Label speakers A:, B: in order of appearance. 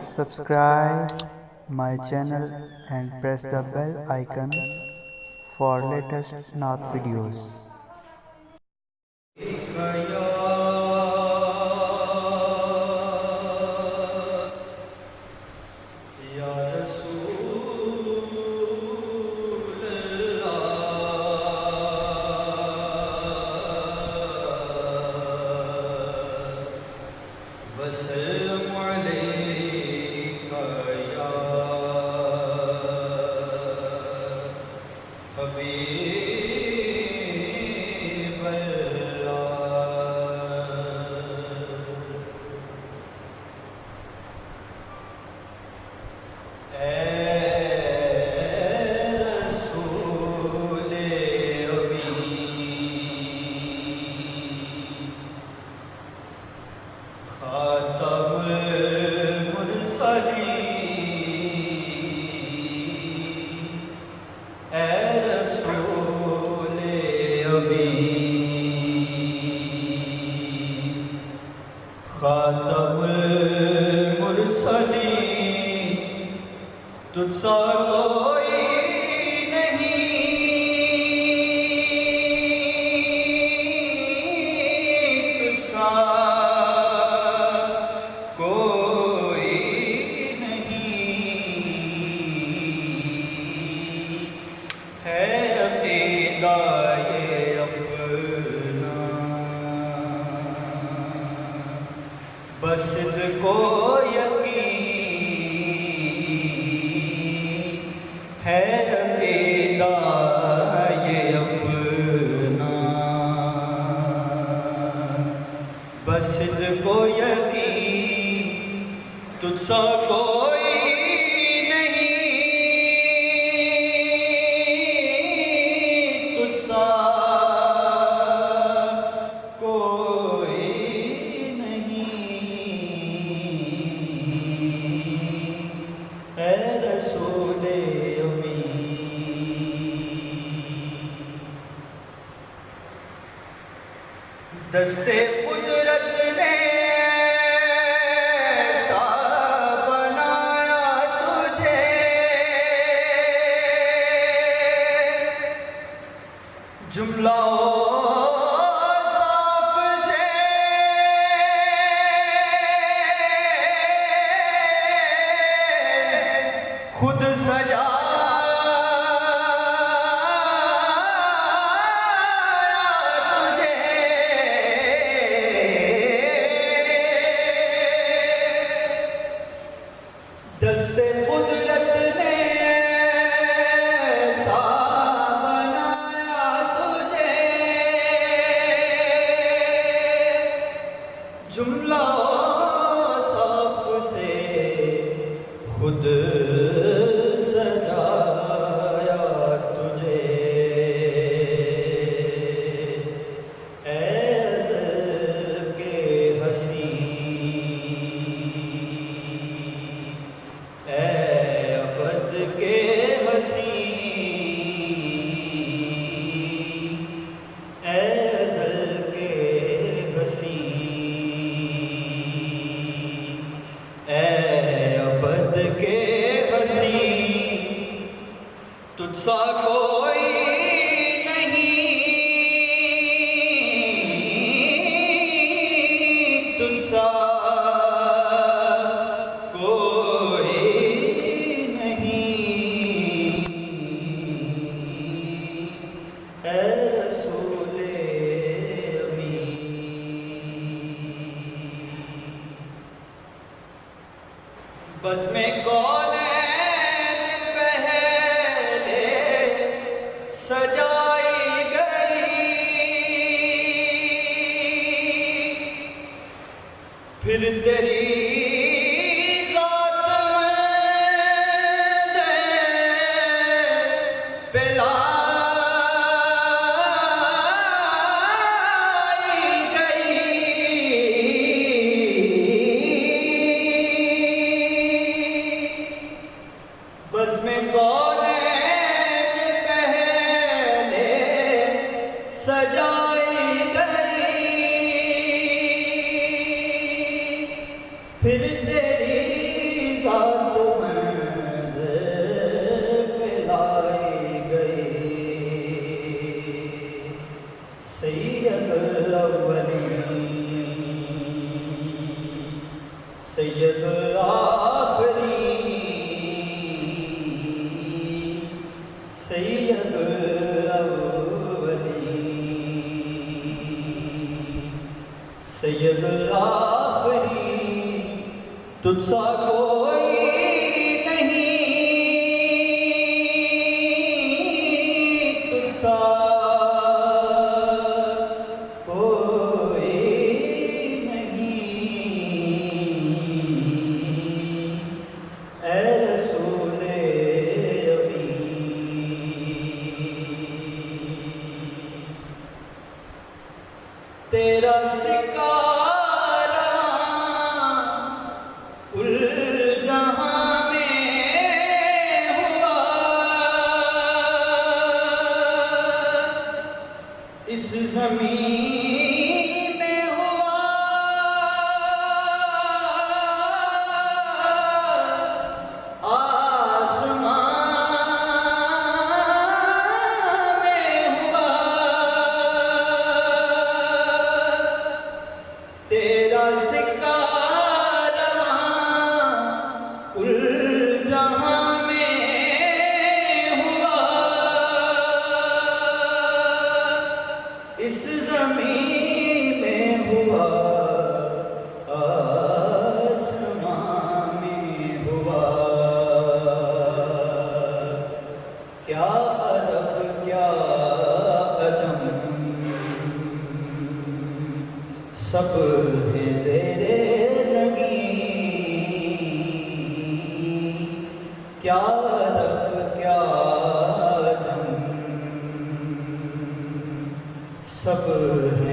A: subscribe my channel and press the bell icon for latest Naat videos.
B: तुझसा कोई नहीं, तुझसा कोई नहीं है अक़ीदा ये अपना, बस को है अक़ीदा ये अपना, बस को यकीन तुझसा कोई नहीं, तुझसा कोई नहीं है रसूले दस्ते कुदरत ने सा बनाया तुझे, जुमला साफ से खुद सजा दस्ते कुदरत ने सा बनाया तुझे, जुमला साफ से खुद सजाया तुझे, ऐज़ल के हसी के हसी, ऐज़ल के हसी, अबद के हसी, तुझसा कोई नहीं, तुझसा बस में कौन पहले सजाई गई, फिर तेरी ज़ात में पिला बस में कौन पहले सजाई गई, फिर तेरी जात मंज़िल पे लाई गई। सैयदुल अव्वलीन सैयदुल आखिरीन सैयदुल अव्वलीन सैयदुल आखिरीन तुझसा कोई नहीं, तुझसा कोई नहीं, ऐ रसूले अमीन। तेरा शिकारा कुल जहां में हुआ, इस ज़मीन में हुआ, आसमान में हुआ। तेरा शिकारा कुल जहां में हुआ, इस ज़मीन में हुआ, आसमान में हुआ। क्या अरब क्या अजम सब है ज़ेरे नगीं। क्या अरब क्या अजम सब है